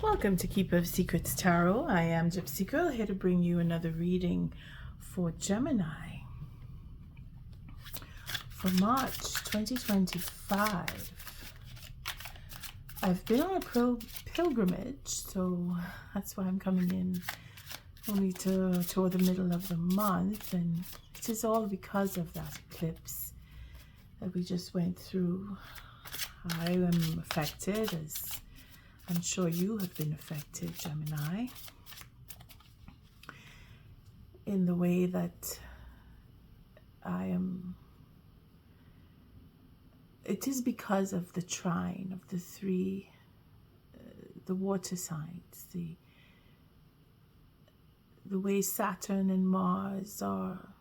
Welcome to Keeper of Secrets Tarot. I am Gypsy Girl, here to bring you another reading for Gemini for March 2025. I've been on a pilgrimage, so that's why I'm coming in only toward the middle of the month, and it is all because of that eclipse that we just went through. I am affected, as I'm sure you have been affected, Gemini, in the way that I am. It is because of the trine of the three, the water signs, the way Saturn and Mars are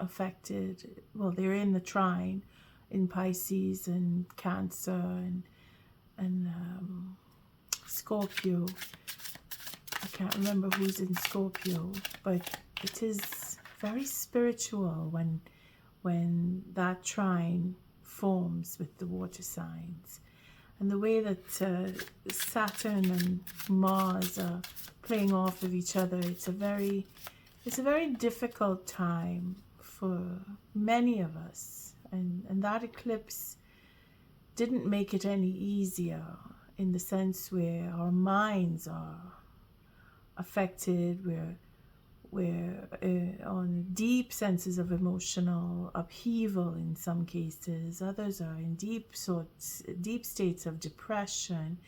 affected. Well, they're in the trine in Pisces and Cancer and Scorpio. I can't remember who's in Scorpio, but it is very spiritual when that trine forms with the water signs, and the way that Saturn and Mars are playing off of each other. It's a very difficult time for many of us, and that eclipse didn't make it any easier, in the sense where our minds are affected. We're on deep senses of emotional upheaval in some cases. Others are in deep states of depression.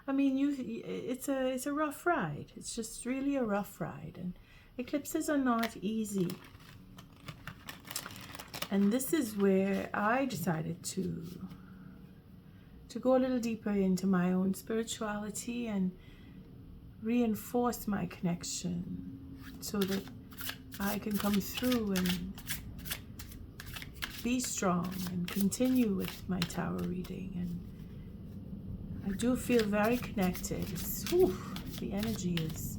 I mean, it's a rough ride. It's just really a rough ride, and eclipses are not easy. And this is where I decided to go a little deeper into my own spirituality and reinforce my connection, so that I can come through and be strong and continue with my tarot reading. And I do feel very connected. The energy is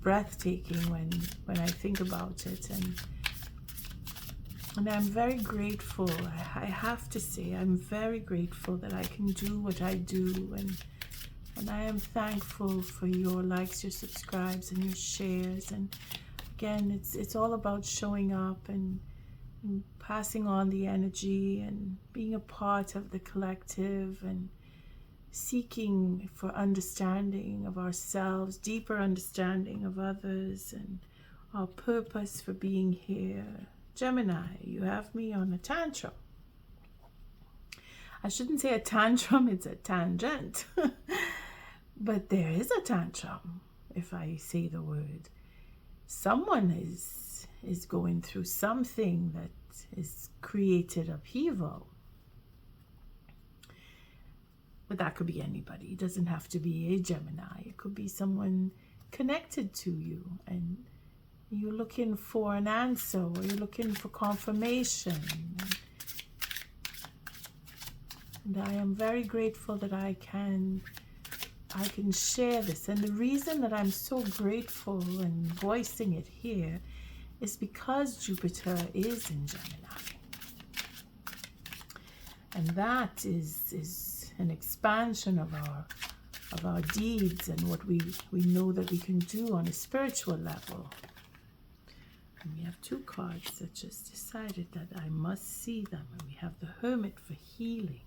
breathtaking when I think about it, and I'm very grateful. I have to say, I'm very grateful that I can do what I do, and I am thankful for your likes, your subscribes, and your shares. And again, it's all about showing up and passing on the energy and being a part of the collective, and seeking for understanding of ourselves, deeper understanding of others, and our purpose for being here. Gemini, you have me on a tantrum. I shouldn't say a tantrum, it's a tangent. But there is a tantrum, if I say the word. Someone is going through something that is created upheaval. But that could be anybody. It doesn't have to be a Gemini. It could be someone connected to you, and you're looking for an answer, or you're looking for confirmation. And I am very grateful that I can share this. And the reason that I'm so grateful and voicing it here is because Jupiter is in Gemini. And that is an expansion of our deeds and what we know that we can do on a spiritual level. And we have two cards that just decided that I must see them. And we have the Hermit for healing.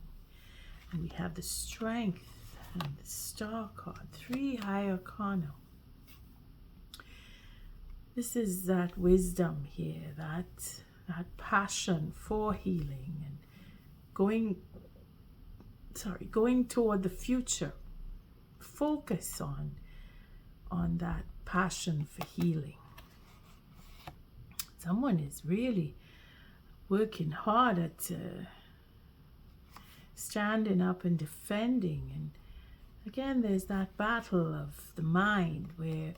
And we have the Strength and the Star card. 3 High Arcana. This is that wisdom here, that passion for healing and going toward the future. Focus on that passion for healing. Someone is really working hard at standing up and defending. And again, there's that battle of the mind where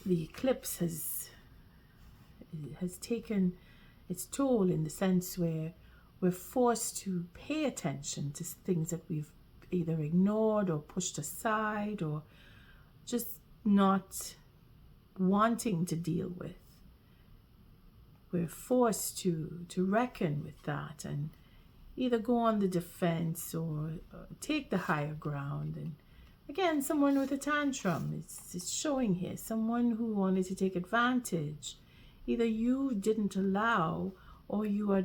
the eclipse has taken its toll, in the sense where we're forced to pay attention to things that we've either ignored or pushed aside, or just not wanting to deal with. We're forced to reckon with that, and either go on the defense or take the higher ground. And again, someone with a tantrum, it's showing here, someone who wanted to take advantage. Either you didn't allow, or you're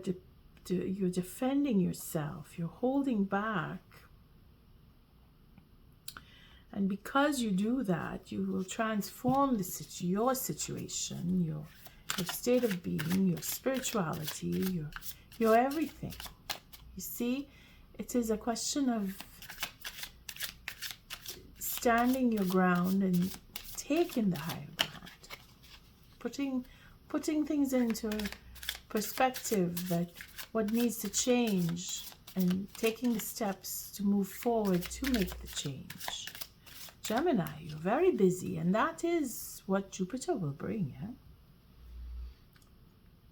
defending yourself, you're holding back. And because you do that, you will transform your situation, your state of being, your spirituality, your everything. You see, it is a question of standing your ground and taking the higher ground, putting things into perspective, that what needs to change, and taking the steps to move forward to make the change. Gemini, you're very busy, and that is what Jupiter will bring. Yeah?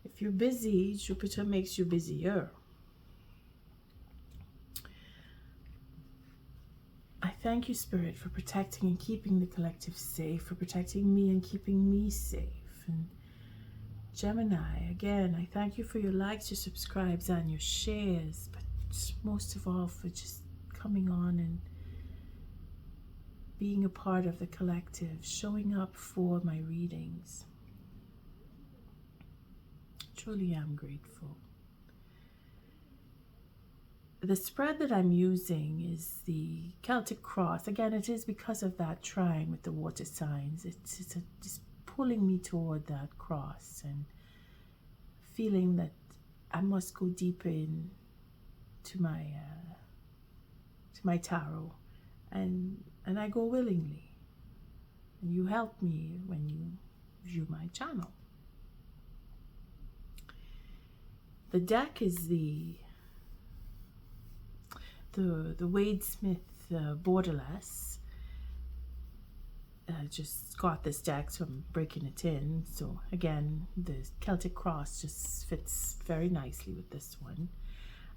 If you're busy, Jupiter makes you busier. I thank you, Spirit, for protecting and keeping the collective safe, for protecting me and keeping me safe. And Gemini, again, I thank you for your likes, your subscribes, and your shares, but most of all for just coming on and being a part of the collective, showing up for my readings. Truly am grateful. The spread that I'm using is the Celtic cross. Again, it is because of that trine with the water signs. It's just pulling me toward that cross and feeling that I must go deeper in to my tarot, and I go willingly. And you help me when you view my channel. The deck is the Smith Borderless. I just got this deck, so I'm breaking it in. So again, the Celtic cross just fits very nicely with this one.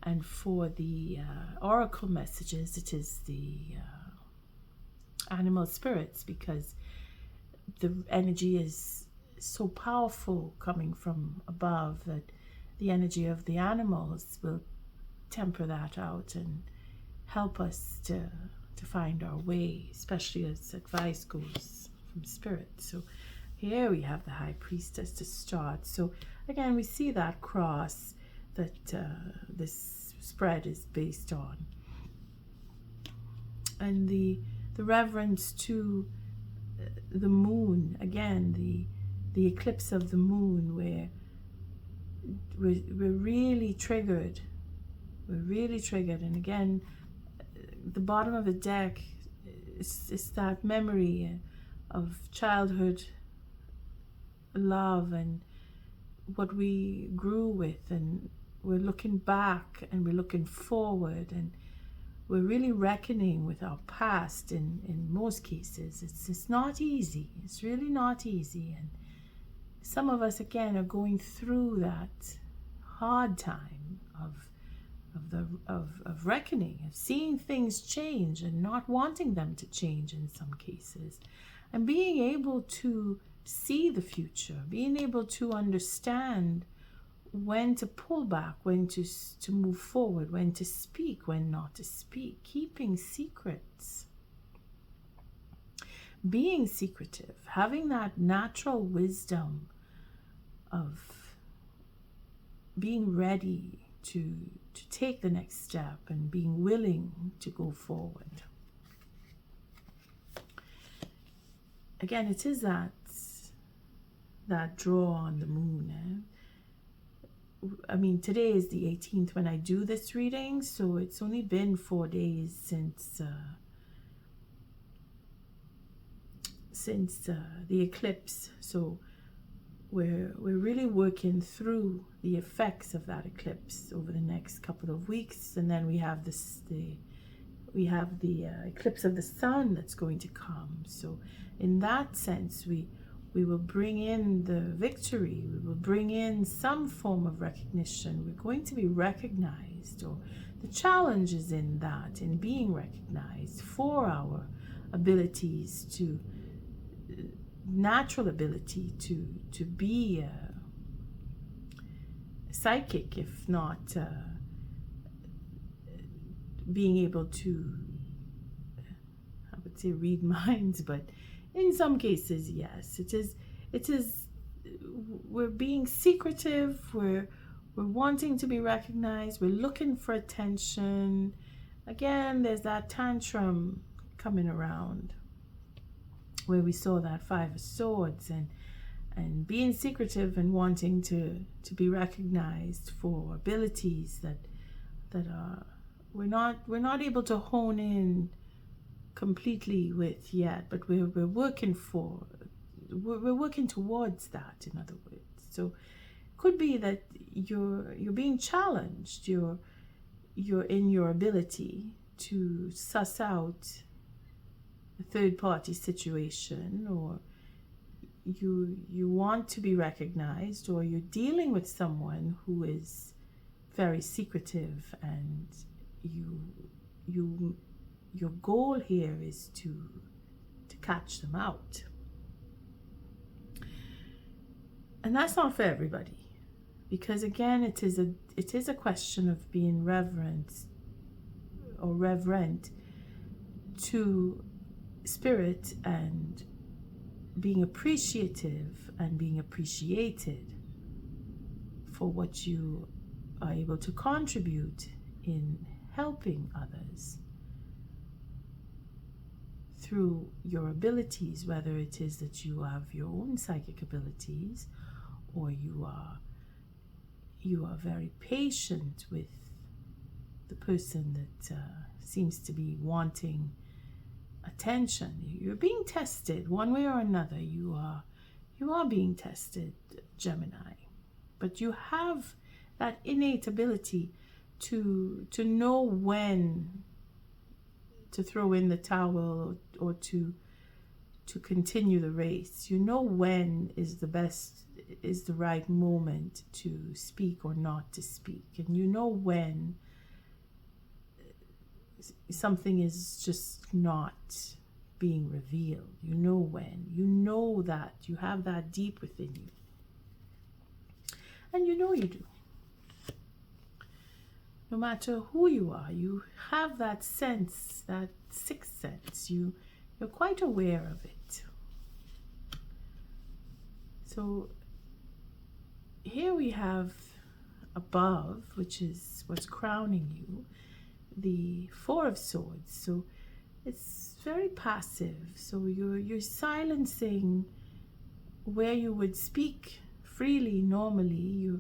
And for the oracle messages, it is the animal spirits, because the energy is so powerful coming from above that the energy of the animals will temper that out and help us to find our way, especially as advice goes from Spirit. So here we have the High Priestess to start. So again, we see that cross that this spread is based on, and the reverence to the moon. Again, the eclipse of the moon, where we're really triggered. We're really triggered. And again, the bottom of the deck is that memory of childhood love and what we grew with, and we're looking back and we're looking forward, and we're really reckoning with our past. In most cases, it's not easy. It's really not easy. And some of us, again, are going through that hard time of reckoning, of seeing things change and not wanting them to change in some cases, and being able to see the future, being able to understand when to pull back, when to move forward, when to speak, when not to speak, keeping secrets, being secretive, having that natural wisdom of being ready to take the next step and being willing to go forward. Again, it is that draw on the moon. I mean, today is the 18th when I do this reading, so it's only been 4 days since the eclipse. So we're really working through the effects of that eclipse over the next couple of weeks, and then we have the eclipse of the sun that's going to come. So in that sense, we will bring in the victory. We will bring in some form of recognition. We're going to be recognized, or the challenge is in that, in being recognized for our abilities to natural ability to be psychic, if not being able to, I would say, read minds, but in some cases, yes, it is. We're being secretive. We're wanting to be recognized. We're looking for attention. Again, there's that tantrum coming around where we saw that Five of Swords, and being secretive and wanting to be recognized for abilities that are we're not able to hone in completely with yet, but we're working towards that, in other words. So it could be that you're being challenged, you're in your ability to suss out a third party situation, or you want to be recognized, or you're dealing with someone who is very secretive, and your goal here is to catch them out. And that's not for everybody, because again, it is a question of being reverent to spirit, and being appreciative and being appreciated for what you are able to contribute in helping others through your abilities, whether it is that you have your own psychic abilities, or you are very patient with the person that seems to be wanting attention. You're being tested one way or another. You are being tested, Gemini, but you have that innate ability to know when to throw in the towel, or to continue the race. You know when is the right moment to speak or not to speak, and you know when something is just not being revealed. You know when. You know that. You have that deep within you. And you know you do. No matter who you are, you have that sense, that sixth sense. You're quite aware of it. So here we have above, which is what's crowning you, the Four of Swords. So it's very passive. So you're silencing where you would speak freely normally.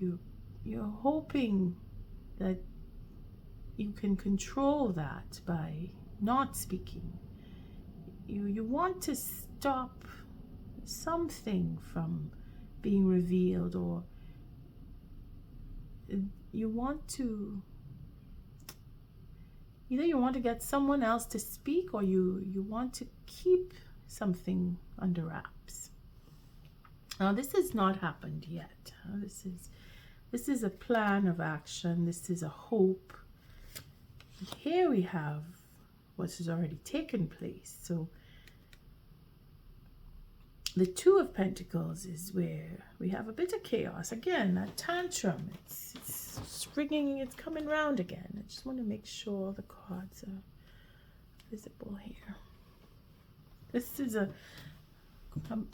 You're hoping that you can control that by not speaking. You want to stop something from being revealed, or you want to either you want to get someone else to speak, or you want to keep something under wraps. Now this has not happened yet. This is a plan of action. This is a hope. Here we have what has already taken place. So the Two of Pentacles is where we have a bit of chaos. Again, that tantrum. It's ringing. It's coming round again. I just want to make sure the cards are visible here. This is a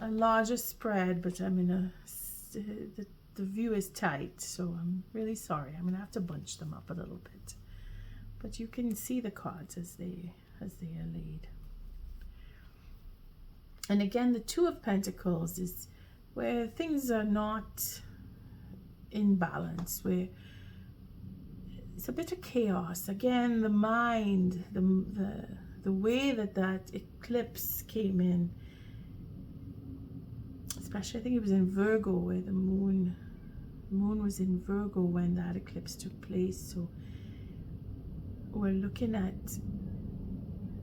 larger spread, but I'm in the view is tight, so I'm really sorry. I'm going to have to bunch them up a little bit. But you can see the cards as they are laid. And again, the Two of Pentacles is where things are not in balance, where it's a bit of chaos. Again, the mind, the way that eclipse came in, especially I think it was in Virgo, where the moon was in Virgo when that eclipse took place. So we're looking at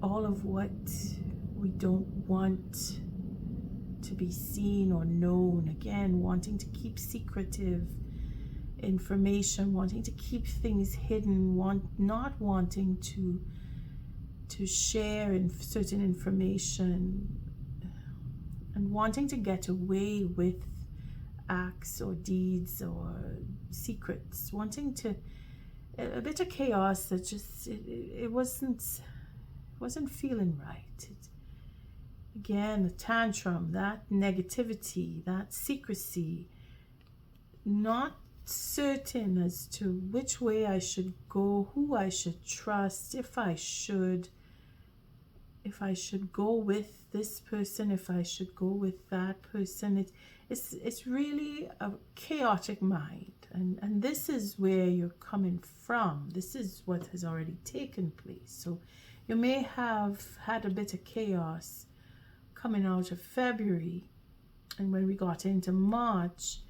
all of what we don't want to be seen or known. Again, wanting to keep secretive information, wanting to keep things hidden, not wanting to share certain information, and wanting to get away with acts or deeds or secrets, wanting to a bit of chaos that just it wasn't feeling right. Again, the tantrum, that negativity, that secrecy, not certain as to which way I should go, who I should trust, if I should go with this person, if I should go with that person. It's really a chaotic mind, and this is where you're coming from. This is what has already taken place. So you may have had a bit of chaos coming out of February, and when we got into March,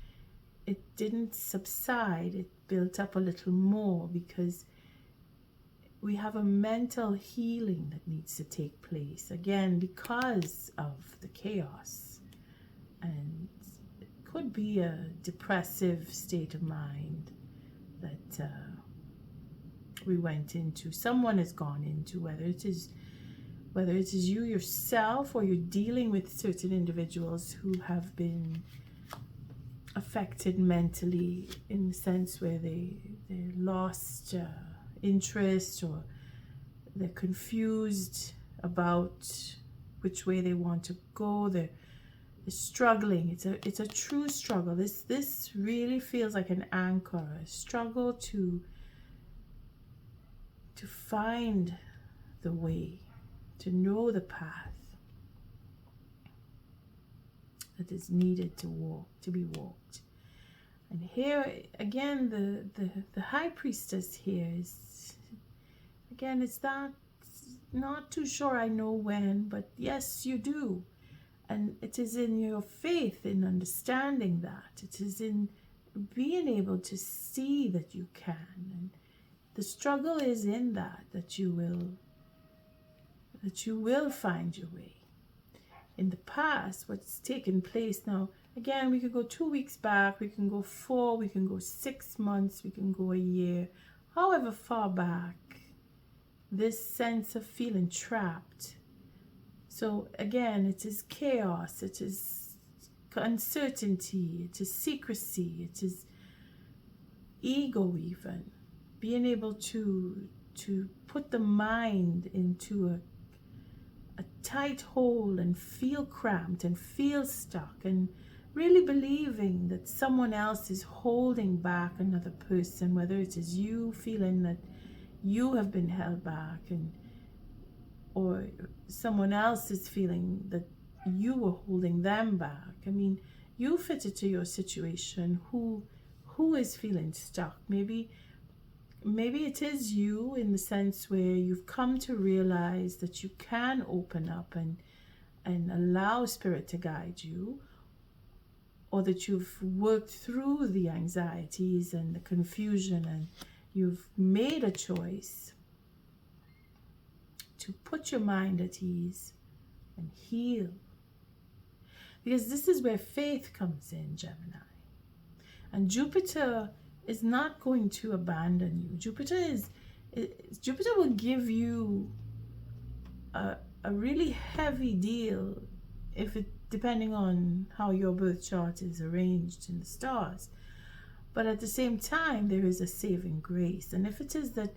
it didn't subside. It built up a little more because we have a mental healing that needs to take place, again, because of the chaos. And it could be a depressive state of mind that we went into, someone has gone into, whether it is you yourself, or you're dealing with certain individuals who have been affected mentally, in the sense where they lost interest, or they're confused about which way they want to go. They're struggling. It's a true struggle. This really feels like an anchor, a struggle to find the way, to know the path that is needed to be walked. And here again, the high priestess here is, again, it's not too sure I know when, but yes, you do. And it is in your faith, in understanding that. It is in being able to see that you can. And the struggle is in that you will find your way. In the past, what's taken place now, again, we could go 2 weeks back, we can go 4, we can go 6 months, we can go a year, however far back, this sense of feeling trapped. So again, it is chaos, it is uncertainty, it is secrecy, it is ego even. Being able to put the mind into a tight hole and feel cramped and feel stuck, and really believing that someone else is holding back another person, whether it is you feeling that you have been held back, or someone else is feeling that you were holding them back. I mean, you fit it to your situation. Who is feeling stuck? Maybe it is you, in the sense where you've come to realize that you can open up and allow Spirit to guide you, or that you've worked through the anxieties and the confusion, and you've made a choice to put your mind at ease and heal. Because this is where faith comes in, Gemini. And Jupiter is not going to abandon you. Jupiter will give you a really heavy deal, depending on how your birth chart is arranged in the stars. But at the same time, there is a saving grace. And if it is that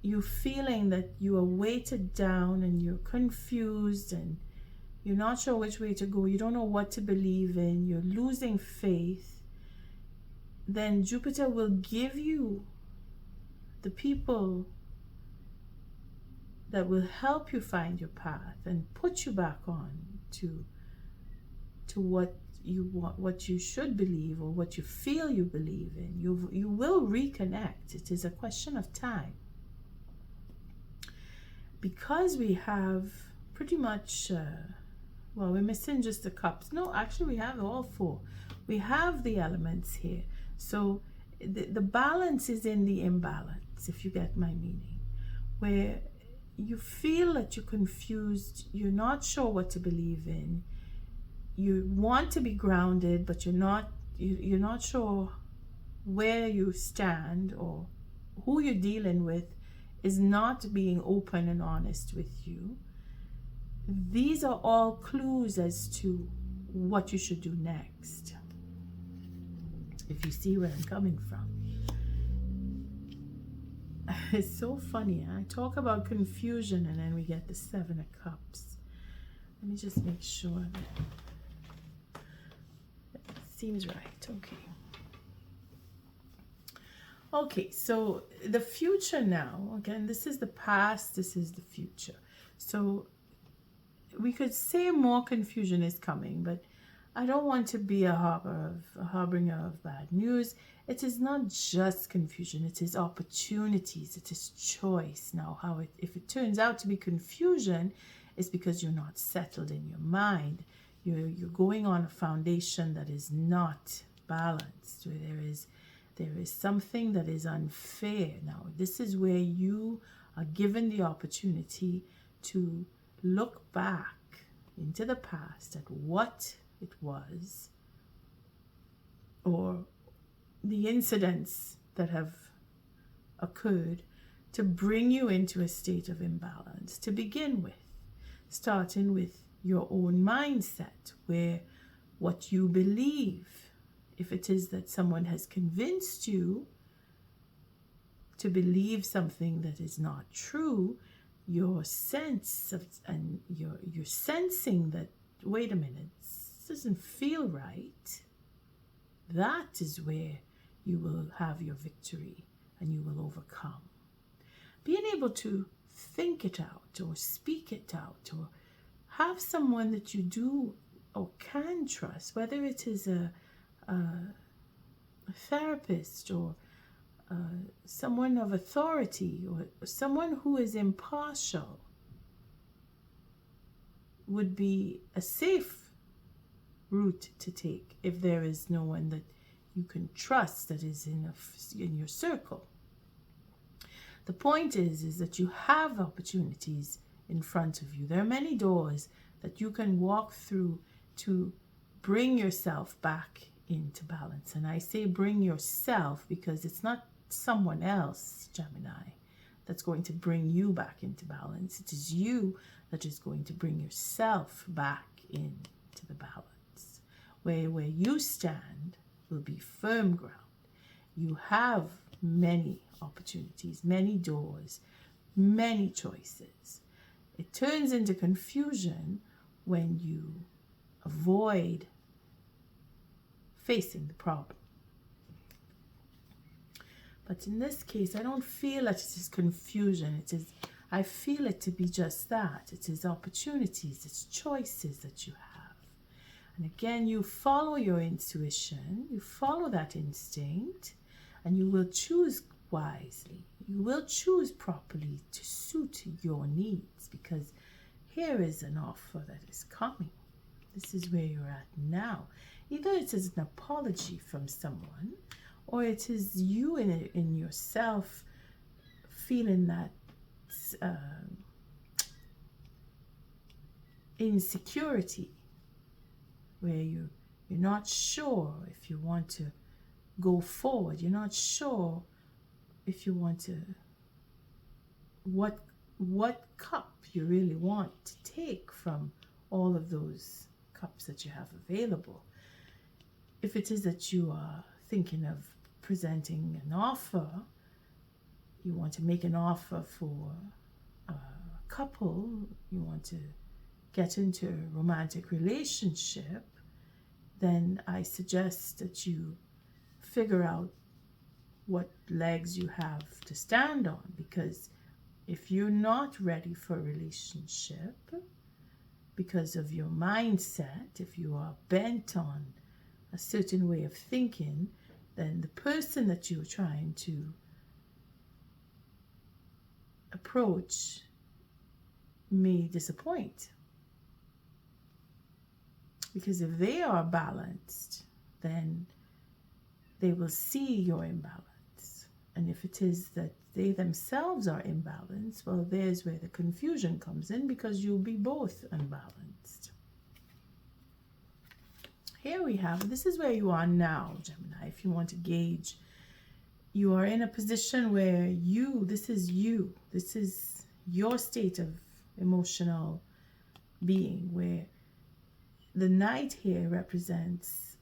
you're feeling that you are weighted down and you're confused and you're not sure which way to go, you don't know what to believe in, you're losing faith, then Jupiter will give you the people that will help you find your path and put you back on to what you want, what you should believe, or what you feel you believe in. You will reconnect. It is a question of time. Because we have pretty much, we're missing just the cups. No, actually we have all 4. We have the elements here. So the balance is in the imbalance, if you get my meaning, where you feel that you're confused, you're not sure what to believe in, you want to be grounded, but you're not sure where you stand, or who you're dealing with is not being open and honest with you. These are all clues as to what you should do next, if you see where I'm coming from. It's so funny. I talk about confusion and then we get the Seven of Cups. Let me just make sure that it seems right. Okay. Okay, so the future now, again, this is the past, this is the future. So we could say more confusion is coming, but I don't want to be a harbinger of bad news. It is not just confusion, it is opportunities, it is choice. Now, if it turns out to be confusion, it's because you're not settled in your mind. You're going on a foundation that is not balanced, where there is something that is unfair. Now, this is where you are given the opportunity to look back into the past at what it was, or the incidents that have occurred, to bring you into a state of imbalance to begin with, starting with your own mindset, where what you believe, if it is that someone has convinced you to believe something that is not true, your sense of, and you're sensing that, wait a minute, this doesn't feel right. That is where you will have your victory and you will overcome. Being able to think it out or speak it out, or have someone that you do or can trust, whether it is a therapist or someone of authority or someone who is impartial, would be a safe route to take if there is no one that you can trust that is in your circle. The point is that you have opportunities in front of you. There are many doors that you can walk through to bring yourself back into balance. And I say bring yourself because it's not someone else, Gemini, that's going to bring you back into balance. It is you that is going to bring yourself back into the balance. Where you stand will be firm ground. You have many opportunities, many doors, many choices. It turns into confusion when you avoid facing the problem. But in this case, I don't feel that it is confusion. I feel it to be just that. It is opportunities, it's choices that you have. And again, you follow your intuition, you follow that instinct, and you will choose wisely. You will choose properly to suit your needs, because here is an offer that is coming. This is where you're at now. Either it is an apology from someone, or it is you in yourself feeling that insecurity, where you're not sure if you want to go forward. You're not sure if you want to, what cup you really want to take from all of those cups that you have available. If it is that you are thinking of presenting an offer, you want to make an offer for a couple, you want to get into a romantic relationship, then I suggest that you figure out what legs you have to stand on. Because if you're not ready for a relationship because of your mindset, if you are bent on a certain way of thinking, then the person that you're trying to approach may disappoint. Because if they are balanced, then they will see your imbalance. And if it is that they themselves are imbalanced, well, there's where the confusion comes in, because you'll be both unbalanced. Here we have, this is where you are now, Gemini. If you want to gauge, you are in a position where this is your state of emotional being, where the Knight here represents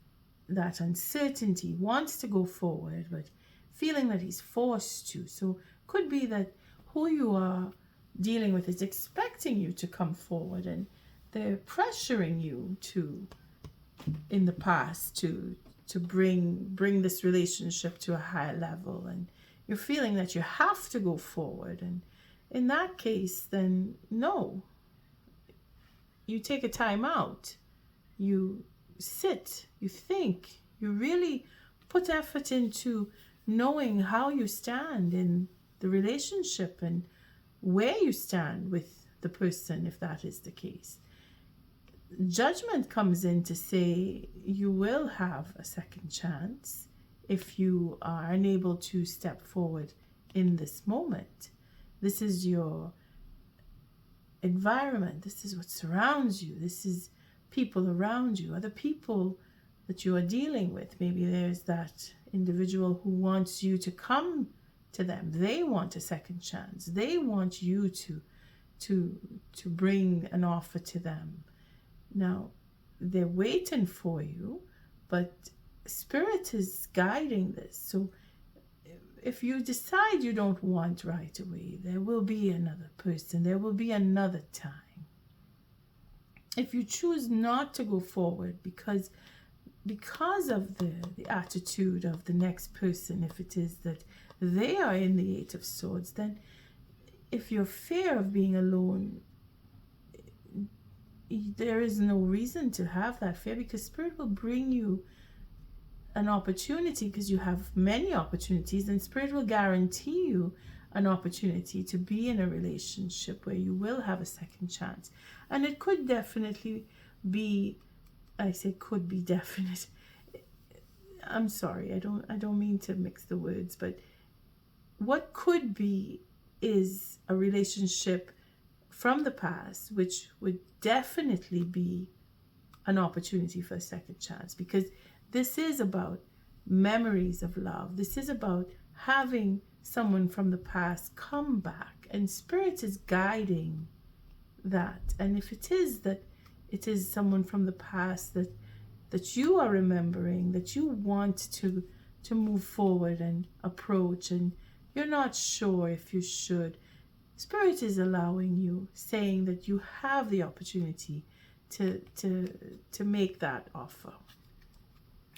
that uncertainty, wants to go forward, but feeling that he's forced to. So could be that who you are dealing with is expecting you to come forward, and they're pressuring you to, in the past, to bring this relationship to a higher level, and you're feeling that you have to go forward. And in that case, then no, you take a time out, you sit, you think, you really put effort into knowing how you stand in the relationship and where you stand with the person, if that is the case. Judgment comes in to say you will have a second chance if you are unable to step forward in this moment. This is your environment. This is what surrounds you. This is people around you, other people that you are dealing with. Maybe there's that individual who wants you to come to them. They want a second chance. They want you to bring an offer to them. Now, they're waiting for you, but Spirit is guiding this. So if you decide you don't want right away, there will be another person. There will be another time. If you choose not to go forward because of the attitude of the next person, if it is that they are in the Eight of Swords, then if your fear of being alone, there is no reason to have that fear, because Spirit will bring you an opportunity, because you have many opportunities, and Spirit will guarantee you an opportunity to be in a relationship where you will have a second chance. And it could definitely be, I say could be definite. I'm sorry, I don't mean to mix the words, but what could be is a relationship from the past, which would definitely be an opportunity for a second chance, because this is about memories of love. This is about having someone from the past come back, and Spirit is guiding that. And if it is that it is someone from the past that you are remembering, that you want to move forward and approach, and you're not sure if you should, Spirit is allowing you, saying that you have the opportunity to make that offer,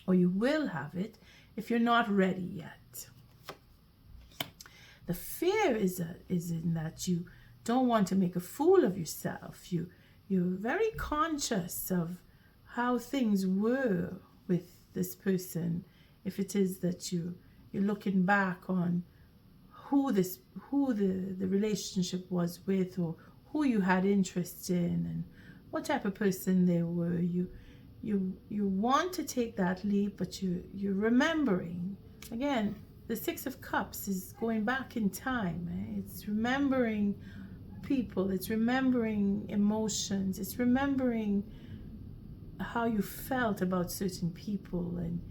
or you will have it if you're not ready yet. The fear is in that you don't want to make a fool of yourself. You're very conscious of how things were with this person. If it is that you're looking back on who the relationship was with, or who you had interest in, and what type of person they were, you want to take that leap, but you're remembering. Again, the Six of Cups is going back in time. It's remembering people. It's remembering emotions. It's remembering how you felt about certain people. And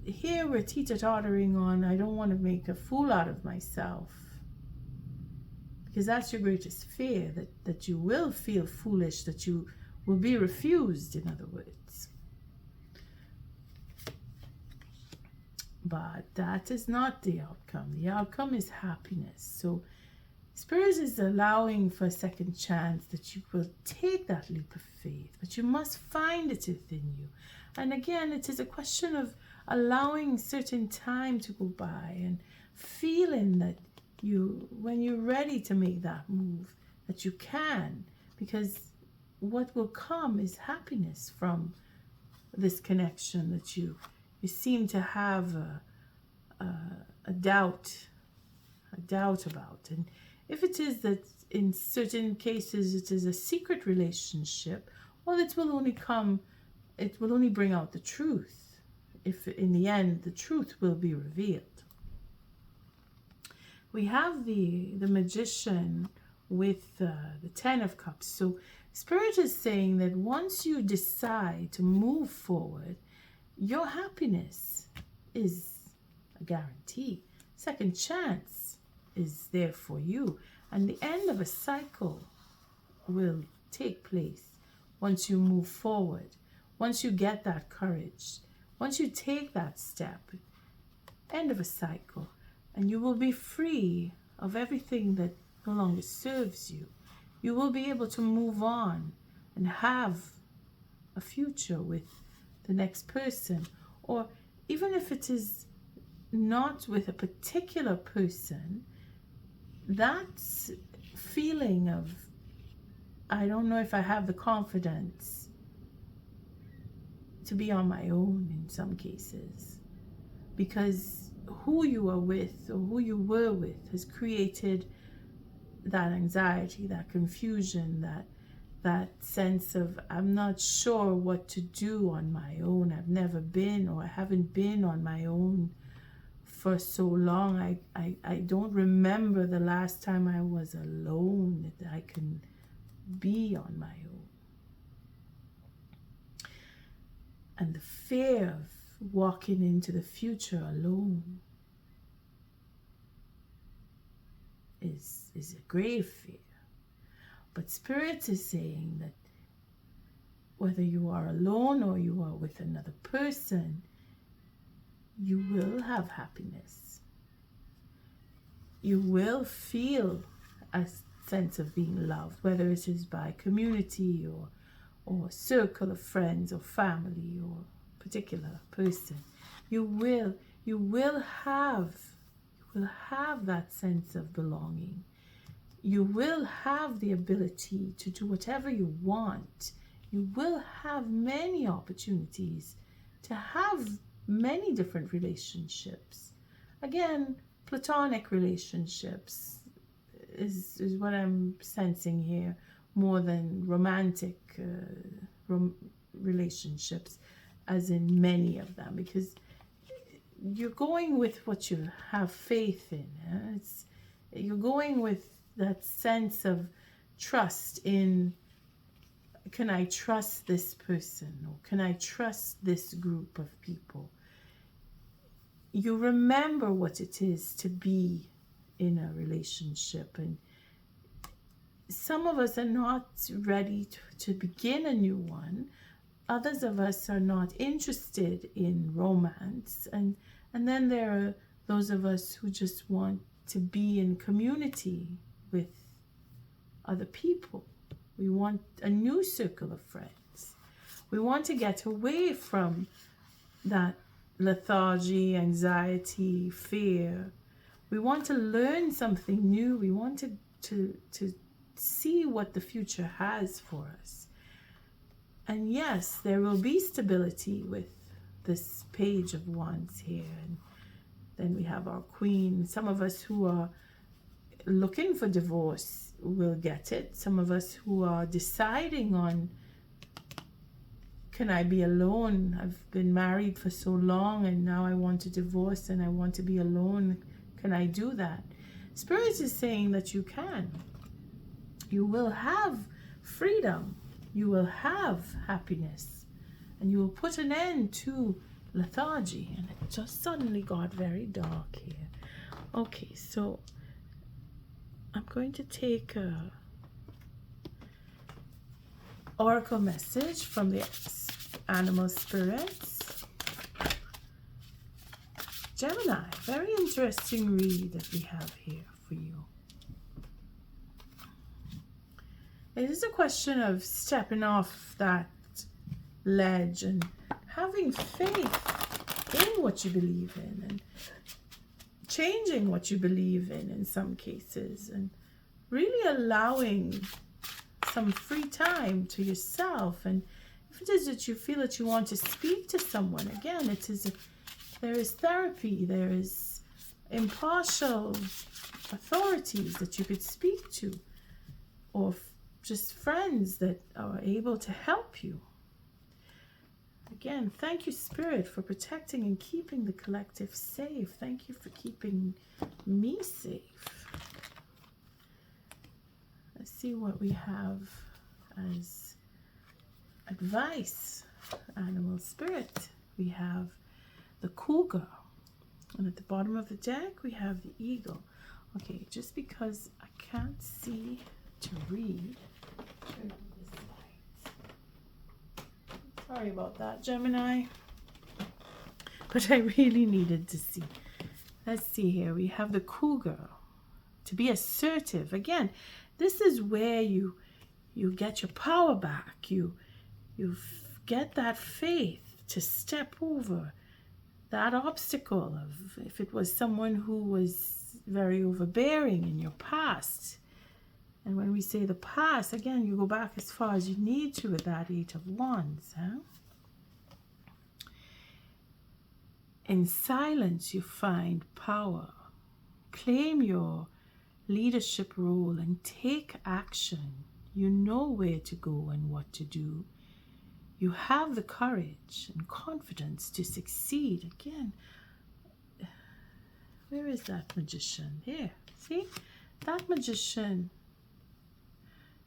here we're teeter-tottering on, I don't want to make a fool out of myself, because that's your greatest fear, that you will feel foolish, that you will be refused, in other words. But that is not the outcome. The outcome is happiness. So Spirit is allowing for a second chance, that you will take that leap of faith, but you must find it within you. And again, it is a question of allowing certain time to go by and feeling that when you're ready to make that move, that you can, because what will come is happiness from this connection that you seem to have a doubt about. And if it is that in certain cases it is a secret relationship, well, it will only bring out the truth, if in the end the truth will be revealed. We have the Magician with the Ten of Cups. So Spirit is saying that once you decide to move forward, your happiness is a guarantee. Second chance is there for you, and the end of a cycle will take place once you move forward, once you get that courage, once you take that step. End of a cycle. and you will be free of everything that no longer serves you. You will be able to move on and have a future with the next person, or even if it is not with a particular person, that feeling of, I don't know if I have the confidence to be on my own in some cases, because who you are with or who you were with has created that anxiety, that confusion, that sense of, I'm not sure what to do on my own. I've never been, or I haven't been on my own for so long. I don't remember the last time I was alone, that I can be on my own. And the fear of walking into the future alone is a grave fear. But Spirit is saying that whether you are alone or you are with another person, you will have happiness. You will feel a sense of being loved, whether it is by community or a circle of friends or family or a particular person. You will have that sense of belonging. You will have the ability to do whatever you want. You will have many opportunities to have many different relationships. Again, platonic relationships is what I'm sensing here, more than romantic relationships, as in many of them, because you're going with what you have faith in. You're going with that sense of trust in, can I trust this person, or can I trust this group of people? You remember what it is to be in a relationship, and some of us are not ready to begin a new one. Others of us are not interested in romance, and then there are those of us who just want to be in community with other people. We want a new circle of friends. We want to get away from that lethargy, anxiety, fear. We want to learn something new. We want to see what the future has for us. And yes, there will be stability with this Page of Wands here. And then we have our Queen. Some of us who are looking for divorce will get it. Some of us who are deciding on, can I be alone? I've been married for so long and now I want to divorce and I want to be alone. Can I do that? Spirit is saying that you can. You will have freedom. You will have happiness. And you will put an end to lethargy. And it just suddenly got very dark here. Okay, so I'm going to take a oracle message from the animal spirits. Gemini, very interesting read that we have here for you. It is a question of stepping off that ledge and having faith in what you believe in, and changing what you believe in some cases, and really allowing some free time to yourself. And if it is that you feel that you want to speak to someone, again, there is therapy, there is impartial authorities that you could speak to, or just friends that are able to help you. Again, thank you, Spirit, for protecting and keeping the collective safe. Thank you for keeping me safe. Let's see what we have as advice. Animal Spirit. We have the Cougar. And at the bottom of the deck, we have the Eagle. Okay, just because I can't see to read. Sorry about that, Gemini. But I really needed to see. Let's see here. We have the cougar. To be assertive. Again, this is where you get your power back. You get that faith to step over that obstacle of, if it was someone who was very overbearing in your past. And when we say the past, again, you go back as far as you need to with that 8 of Wands. In silence, you find power. Claim your leadership role and take action. You know where to go and what to do. You have the courage and confidence to succeed. Again, where is that magician? Here, see? That magician,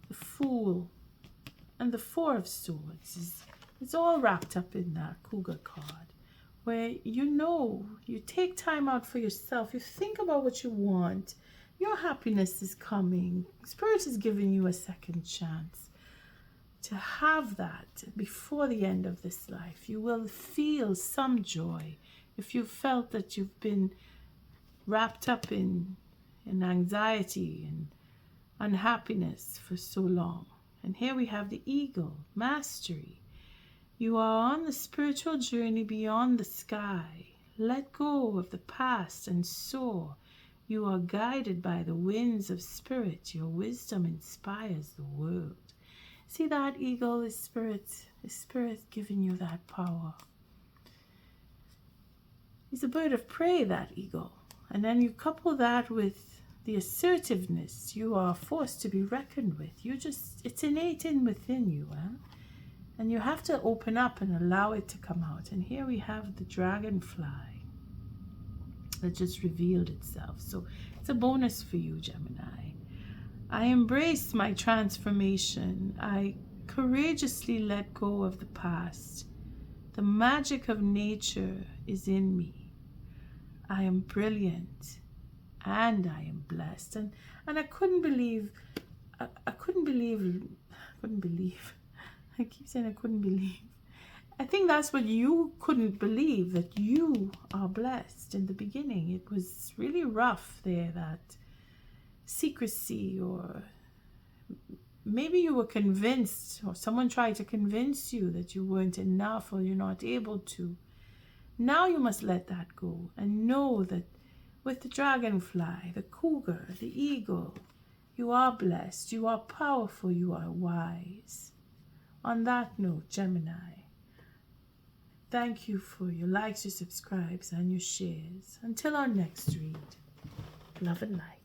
the Fool, and the 4 of Swords is all wrapped up in that cougar card, where you take time out for yourself. You think about what you want. Your happiness is coming. Spirit is giving you a second chance to have that before the end of this life. You will feel some joy if you felt that you've been wrapped up in anxiety and unhappiness for so long. And here we have the eagle, mastery. You are on the spiritual journey beyond the sky. Let go of the past and soar. You are guided by the winds of spirit. Your wisdom inspires the world. See that eagle is spirit. Is spirit giving you that power. He's a bird of prey, that eagle. And then you couple that with the assertiveness. You are forced to be reckoned with. It's innate within you. And you have to open up and allow it to come out. And here we have the dragonfly that just revealed itself. So it's a bonus for you, Gemini. I embrace my transformation. I courageously let go of the past. The magic of nature is in me. I am brilliant and I am blessed. And I couldn't believe, I keep saying I couldn't believe. I think that's what you couldn't believe, that you are blessed. In the beginning, it was really rough there, that secrecy, or maybe you were convinced, or someone tried to convince you that you weren't enough or you're not able to. Now you must let that go and know that with the dragonfly, the cougar, the eagle, you are blessed, you are powerful, you are wise. On that note, Gemini, thank you for your likes, your subscribes, and your shares. Until our next read, love and light.